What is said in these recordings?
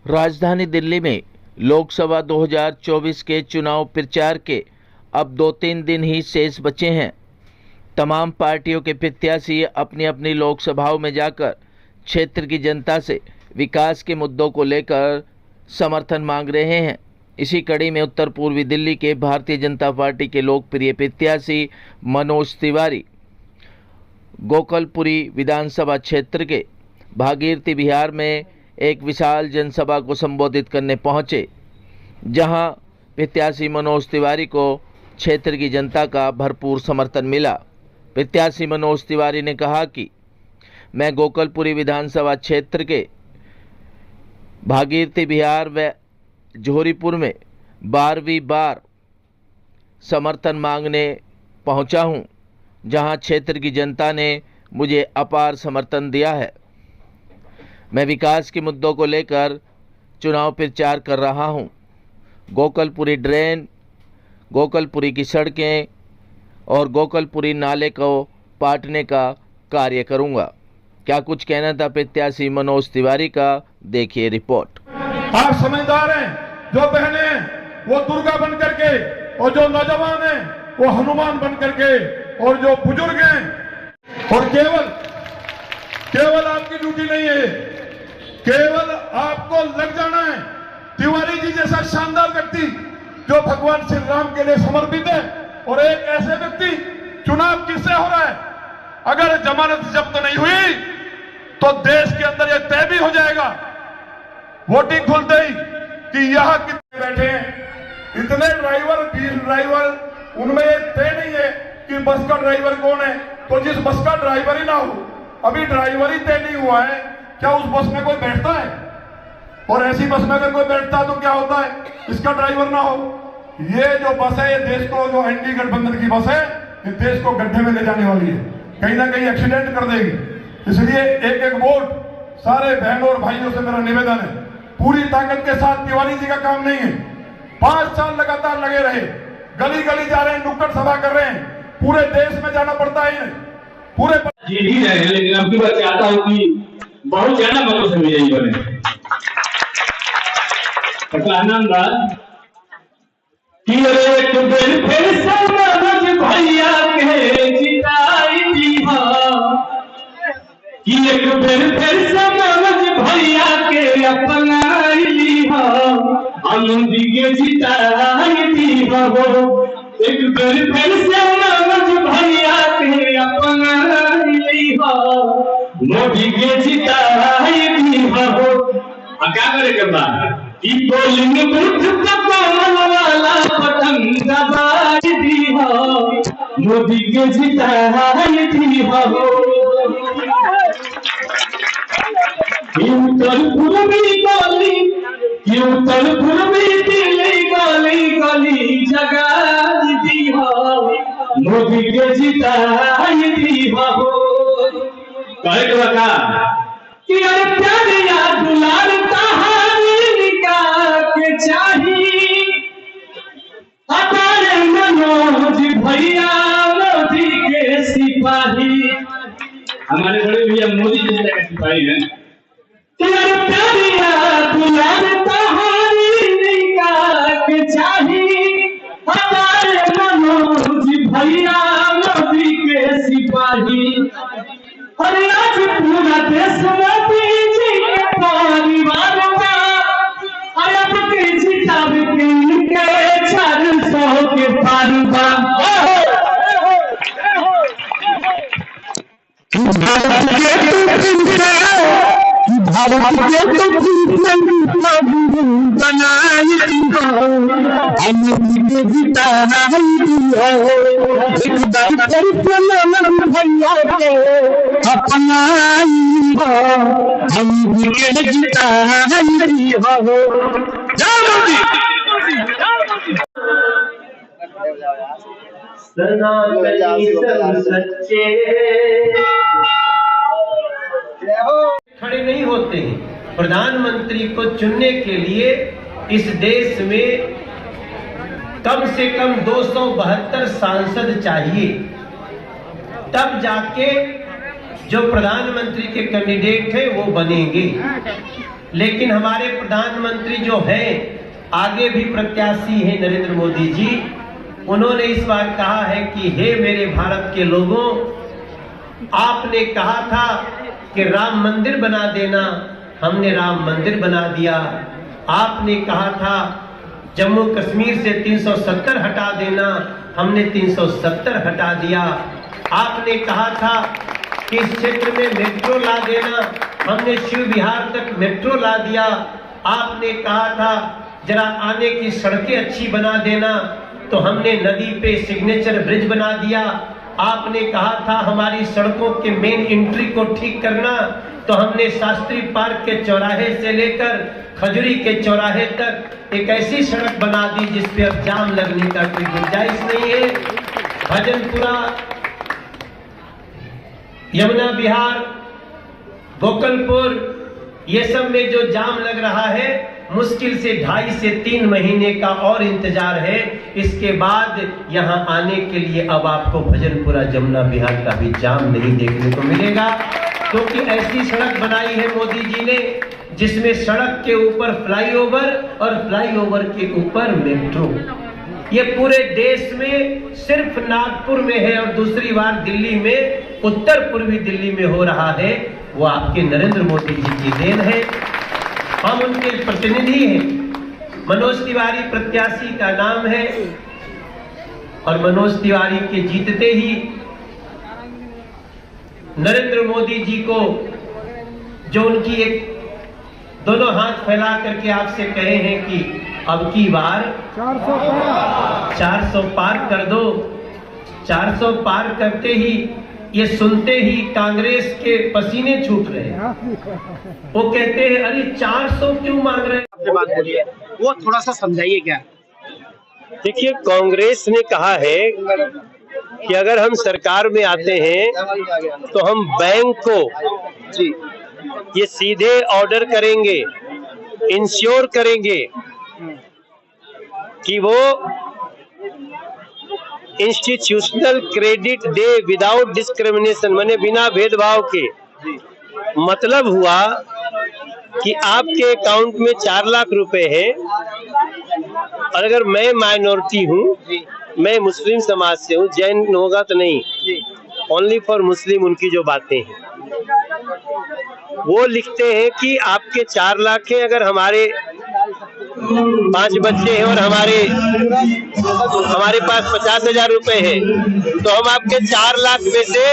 राजधानी दिल्ली में लोकसभा 2024 के चुनाव प्रचार के अब 2-3 दिन ही शेष बचे हैं। तमाम पार्टियों के प्रत्याशी अपनी अपनी लोकसभाओं में जाकर क्षेत्र की जनता से विकास के मुद्दों को लेकर समर्थन मांग रहे हैं। इसी कड़ी में उत्तर पूर्वी दिल्ली के भारतीय जनता पार्टी के लोकप्रिय प्रत्याशी मनोज तिवारी गोकलपुरी विधानसभा क्षेत्र के भागीरथी विहार में एक विशाल जनसभा को संबोधित करने पहुंचे, जहां प्रत्याशी मनोज तिवारी को क्षेत्र की जनता का भरपूर समर्थन मिला। प्रत्याशी मनोज तिवारी ने कहा कि मैं गोकलपुरी विधानसभा क्षेत्र के भागीरथी विहार व जोहरीपुर में 12वीं बार समर्थन मांगने पहुंचा हूं, जहां क्षेत्र की जनता ने मुझे अपार समर्थन दिया है। मैं विकास के मुद्दों को लेकर चुनाव प्रचार कर रहा हूं। गोकलपुरी ड्रेन, गोकलपुरी की सड़कें और गोकलपुरी नाले को पाटने का कार्य करूंगा। क्या कुछ कहना था प्रत्याशी मनोज तिवारी का, देखिए रिपोर्ट। आप समझदार हैं, जो बहनें हैं वो दुर्गा बन करके, और जो नौजवान हैं वो हनुमान बन करके, और जो बुजुर्ग हैं, और केवल आपकी ड्यूटी नहीं है, केवल आपको लग जाना है। तिवारी जी जैसा शानदार व्यक्ति जो भगवान श्री राम के लिए समर्पित है, और एक ऐसे व्यक्ति, चुनाव किससे हो रहा है? अगर जमानत जब्त नहीं हुई तो देश के अंदर यह तय भी हो जाएगा वोटिंग खुलते ही कि यहां कितने बैठे हैं। इतने ड्राइवर, 20 ड्राइवर, उनमें यह तय नहीं है कि बस का ड्राइवर कौन है। तो जिस बस का ड्राइवर ही ना हो, अभी ड्राइवर ही तय नहीं हुआ है, क्या उस बस में कोई बैठता है? और ऐसी बस में अगर कोई बैठता है तो क्या होता है? इसका ड्राइवर ना हो। ये जो बस है, ये देश को, जो एनडीए गठबंधन की बस है, ये देश को गड्ढे में ले जाने वाली है, कहीं ना कहीं एक्सीडेंट कर देगी। इसलिए एक एक वोट सारे बहनों और भाइयों से मेरा निवेदन है, पूरी ताकत के साथ। तिवारी जी का काम नहीं है, 5 साल लगातार लगे रहे, गली गली जा रहे हैं, नुक्कड़ सभा कर रहे हैं, पूरे देश में जाना पड़ता है पूरे। जी नहीं रहे, लेकिन अब की बात चाहता हूँ कि बहुत ज्यादा मत से यही बने आनंद कि एक बेर फिर से मनोज भैया के जिताई दीहा, कि एक बेर फिर से मनोज भैया के अपनाई लीहा, आनंद के जिताई दीहा हो। एक बेर फिर से मनोज भैया के अपनाई लीहा, मोदी के जिताई दीहा हो। क्या करेगा बात कि बोलिंग बुद्ध कमल वाला पतंग दबाई दीहा, मोदी के जिताई दीहा हो। उत्तर पूर्वी गली, उत्तर पूर्वी दिल्ली गली गली जगा दीहा, मोदी के जिताई दीहा हो। कहे के बता कि अरे प्यारिया दुलार कहानी के चाहिए, हमारे मनोज भैया मोदी के सिपाही। हमारे बड़े भैया मोदी जी के सिपाही हैं। प्यारिया दुलार कहानी के चाहिए, हमारे मनोज भैया मोदी के सिपाही। और आज पूरा देश मोदी जी के परिवार का, अब के जिताब के 400 के परिवार। खड़े नहीं होते हैं। प्रधानमंत्री को चुनने के लिए इस देश में कम से कम 272 सांसद चाहिए, तब जाके जो प्रधानमंत्री के कैंडिडेट है वो बनेंगे। लेकिन हमारे प्रधानमंत्री जो हैं, आगे भी प्रत्याशी हैं नरेंद्र मोदी जी, उन्होंने इस बार कहा है कि हे मेरे भारत के लोगों, आपने कहा था कि राम मंदिर बना देना, हमने राम मंदिर बना दिया। आपने कहा था जम्मू कश्मीर से 370 हटा देना, हमने 370 हटा दिया। आपने कहा था कि इस क्षेत्र में मेट्रो ला देना, हमने शिव विहार तक मेट्रो ला दिया। आपने कहा था जरा आने की सड़कें अच्छी बना देना, तो हमने नदी पे सिग्नेचर ब्रिज बना दिया। आपने कहा था हमारी सड़कों के मेन एंट्री को ठीक करना, तो हमने शास्त्री पार्क के चौराहे से लेकर खजुरी के चौराहे तक एक ऐसी सड़क बना दी जिसपे अब जाम लगने का कोई गुंजाइश नहीं है। भजनपुरा, यमुना विहार, गोकलपुर, ये सब में जो जाम लग रहा है, मुश्किल से 2.5 से 3 महीने का और इंतजार है। इसके बाद यहाँ आने के लिए अब आपको भजनपुरा, जमुना विहार का भी जाम नहीं देखने को मिलेगा, क्योंकि ऐसी सड़क बनाई है मोदी जी ने जिसमें सड़क के ऊपर फ्लाईओवर और फ्लाईओवर के ऊपर मेट्रो। ये पूरे देश में सिर्फ नागपुर में है और दूसरी बार दिल्ली में, उत्तर पूर्वी दिल्ली में हो रहा है। वो आपके नरेंद्र मोदी जी की देन है। हम उनके प्रतिनिधि हैं। मनोज तिवारी प्रत्याशी का नाम है और मनोज तिवारी के जीतते ही नरेंद्र मोदी जी को जो उनकी एक दोनों हाथ फैला करके आपसे कहे हैं कि अब की बार 400 पार कर दो। 400 पार करते ही, ये सुनते ही कांग्रेस के पसीने छूट रहे हैं। वो कहते हैं अरे 400 क्यों मांग रहे हैं? वो थोड़ा सा समझाइए क्या। देखिए, कांग्रेस ने कहा है कि अगर हम सरकार में आते हैं तो हम बैंक को ये सीधे ऑर्डर करेंगे, इंश्योर करेंगे कि वो इंस्टीट्यूशनल क्रेडिट दे विदाउट डिस्क्रिमिनेशन, माने बिना भेदभाव के। मतलब हुआ कि आपके अकाउंट में 4 लाख रुपए है और अगर मैं माइनॉरिटी हूँ, मैं मुस्लिम समाज से हूँ, जैन होगा तो नहीं, ओनली फॉर मुस्लिम उनकी जो बातें हैं, वो लिखते हैं कि आपके 4 लाख है, अगर हमारे 5 बच्चे हैं और हमारे पास 50,000 रुपए है, तो हम आपके 4 लाख में से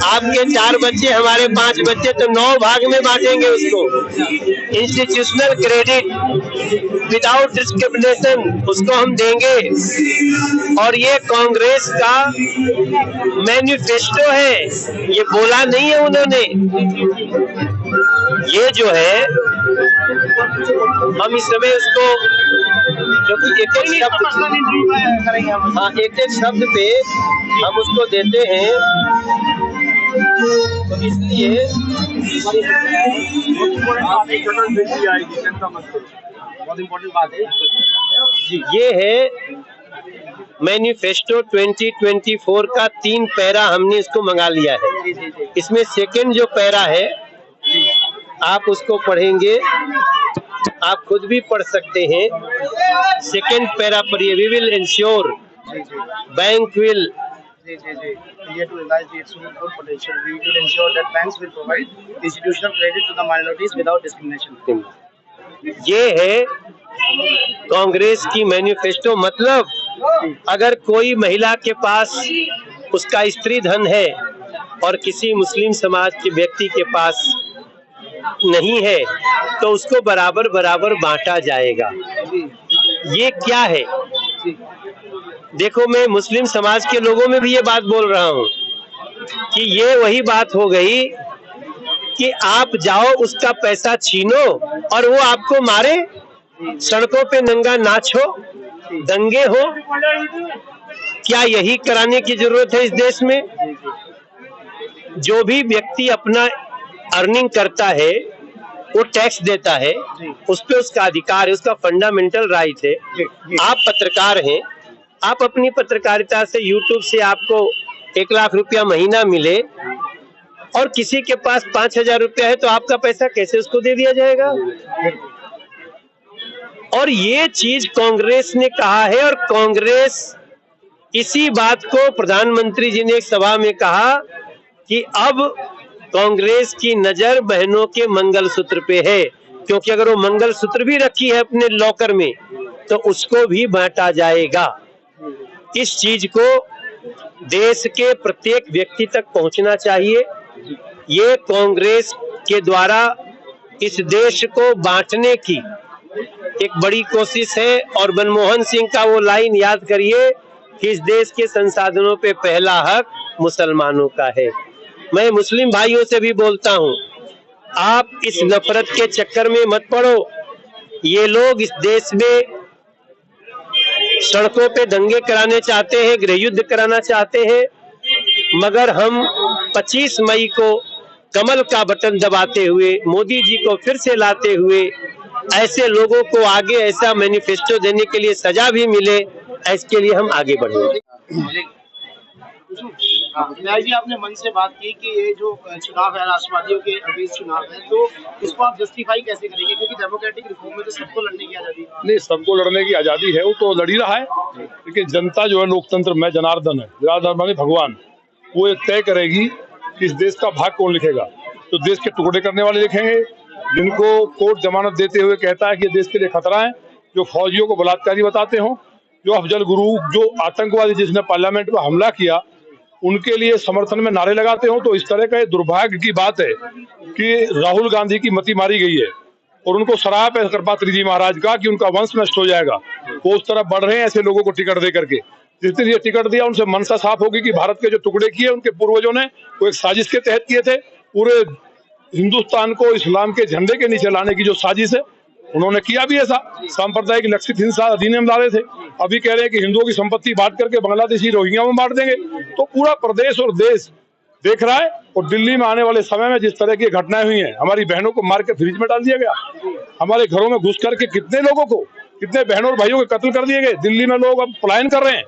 आपके 4 बच्चे, हमारे 5 बच्चे, तो 9 भाग में बांटेंगे उसको। इंस्टीट्यूशनल क्रेडिट विदाउट डिस्क्रिमिनेशन उसको हम देंगे। और ये कांग्रेस का मैनिफेस्टो है, ये बोला नहीं है उन्होंने। ये जो है, हम इस समय उसको, जो कि एक एक शब्द पे हम उसको देते हैं, तो इसलिए बहुत इम्पोर्टेंट बात है जी। ये है मैनिफेस्टो 2024 का 3 पैरा हमने इसको मंगा लिया है। इसमें सेकंड जो पैरा है, आप उसको पढ़ेंगे, आप खुद भी पढ़ सकते हैं। सेकंड पैरा पढ़िए, we will ensure, bank will to realize its full potential, we will ensure that banks will provide institutional credit to the minorities without discrimination. ये है कांग्रेस की मैनिफेस्टो। मतलब अगर कोई महिला के पास उसका स्त्री धन है और किसी मुस्लिम समाज के व्यक्ति के पास नहीं है, तो उसको बराबर बराबर बांटा जाएगा। ये क्या है? देखो, मैं मुस्लिम समाज के लोगों में भी ये बात बोल रहा हूँ कि ये वही बात हो गई कि आप जाओ, उसका पैसा छीनो और वो आपको मारे, सड़कों पे नंगा नाच हो, दंगे हो। क्या यही कराने की जरूरत है इस देश में? जो भी व्यक्ति अपना अर्निंग करता है, वो टैक्स देता है, उस पे उसका अधिकार है, उसका फंडामेंटल राइट है। आप पत्रकार हैं, आप अपनी पत्रकारिता से, यूट्यूब से आपको 1 लाख रुपया महीना मिले, और किसी के पास 5,000 रुपया है तो आपका पैसा कैसे उसको दे दिया जाएगा? और ये चीज कांग्रेस ने कहा है, और कांग्रेस इसी बात को प्रधानमंत्री जी ने एक सभा में कहा कि अब कांग्रेस की नजर बहनों के मंगलसूत्र पे है, क्योंकि अगर वो मंगलसूत्र भी रखी है अपने लॉकर में तो उसको भी बांटा जाएगा। इस चीज को देश के प्रत्येक व्यक्ति तक पहुंचना चाहिए। ये कांग्रेस के द्वारा इस देश को बांटने की एक बड़ी कोशिश है। और मनमोहन सिंह का वो लाइन याद करिए कि इस देश के संसाधनों पे पहला हक मुसलमानों का है। मैं मुस्लिम भाइयों से भी बोलता हूं, आप इस नफरत के चक्कर में मत पड़ो। ये लोग इस देश में सड़कों पे दंगे कराने चाहते हैं, गृह युद्ध कराना चाहते हैं, मगर हम 25 मई को कमल का बटन दबाते हुए मोदी जी को फिर से लाते हुए ऐसे लोगों को आगे ऐसा मैनिफेस्टो देने के लिए सजा भी मिले, इसके लिए हम आगे बढ़ेंगे। न्याय जी, आपने मन से बात की कि ये जो चुनाव है राष्ट्रवादियों के अगेंस्ट चुनाव है, तो इसको आप जस्टिफाई कैसे करेंगे? क्योंकि डेमोक्रेटिक रिफॉर्म में तो सबको लड़ने की आजादी नहीं, सबको लड़ने की आजादी है, वो तो लड़ ही रहा है। लेकिन जनता जो है लोकतंत्र में जनार्दन है, जनार्दन माने भगवान, वो एक तय करेगी कि इस देश का भाग कौन लिखेगा। तो देश के टुकड़े करने वाले लिखेंगे, जिनको कोर्ट जमानत देते हुए कहता है कि देश के लिए खतरा है, जो फौजियों को बलात्कारी बताते हो, जो अफजल गुरु, जो आतंकवादी जिसने पार्लियामेंट में हमला किया, उनके लिए समर्थन में नारे लगाते हो। तो इस तरह का दुर्भाग्य की बात है कि राहुल गांधी की मति मारी गई है और उनको शराब है कृपात्री जी महाराज का कि उनका वंश नष्ट हो जाएगा। वो उस तरफ बढ़ रहे हैं ऐसे लोगों को टिकट दे करके। जिसने ये टिकट दिया उनसे मनसा साफ होगी कि भारत के जो टुकड़े किए उनके पूर्वजों ने वो एक साजिश के तहत किए थे। पूरे हिंदुस्तान को इस्लाम के झंडे के नीचे लाने की जो साजिश है उन्होंने किया भी ऐसा। सांप्रदायिक लक्षित हिंसा अधिनियम लाए थे, अभी कह रहे हैं कि हिंदुओं की संपत्ति बांट करके बांग्लादेशी रोहिंग्या में बांट देंगे। तो पूरा प्रदेश और देश देख रहा है। और दिल्ली में आने वाले समय में जिस तरह की घटनाएं हुई हैं, हमारी बहनों को मार के फ्रिज में डाल दिया गया, हमारे घरों में घुस करके कितने लोगों को, कितने बहनों और भाइयों के कत्ल कर दिए गए। दिल्ली में लोग अब पलायन कर रहे हैं,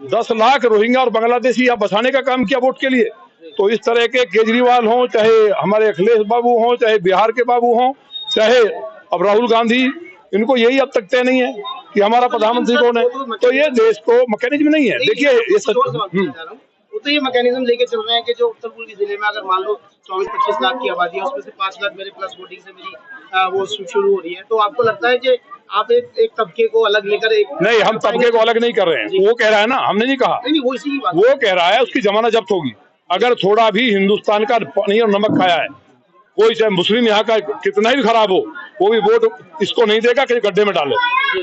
10 लाख रोहिंग्या और बांग्लादेशी यहाँ बसाने का काम किया वोट के लिए। तो इस तरह के केजरीवाल हों, चाहे हमारे अखिलेश बाबू हों, चाहे बिहार के बाबू हों, चाहे अब राहुल गांधी, इनको यही अब तक तय नहीं है कि हमारा प्रधानमंत्री कौन है। तो ये देश को मैकेनिज्म नहीं है। देखिए ये सच तो ये मैकेनिज्म लेके चल रहे हैं कि जो उत्तर पूर्वी जिले में अगर मान लो 24-25 लाख की आबादी है, उसमें से 5 लाख मेरे प्लस वोटिंग से मेरी वो शुरू हो रही है, तो आपको लगता है कि आप एक तबके को अलग लेकर नहीं, हम तबके को अलग नहीं कर रहे हैं। वो कह रहा है ना, हमने नहीं कहा। नहीं, वो इसी की बात, वो कह रहा है उसकी जमानत जब्त होगी अगर थोड़ा भी हिंदुस्तान का पानी और नमक खाया है। कोई चाहे मुस्लिम यहाँ का कितना ही खराब हो, वो भी वोट इसको नहीं देगा कि गड्ढे में डाले।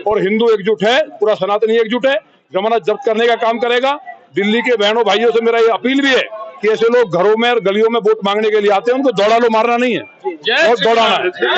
और हिंदू एकजुट है, पूरा सनातनी एकजुट है, जमानत जब्त करने का काम करेगा। दिल्ली के बहनों भाइयों से मेरा ये अपील भी है कि ऐसे लोग घरों में और गलियों में वोट मांगने के लिए आते हैं, उनको दौड़ा लो, मारना नहीं है, और दौड़ाना है।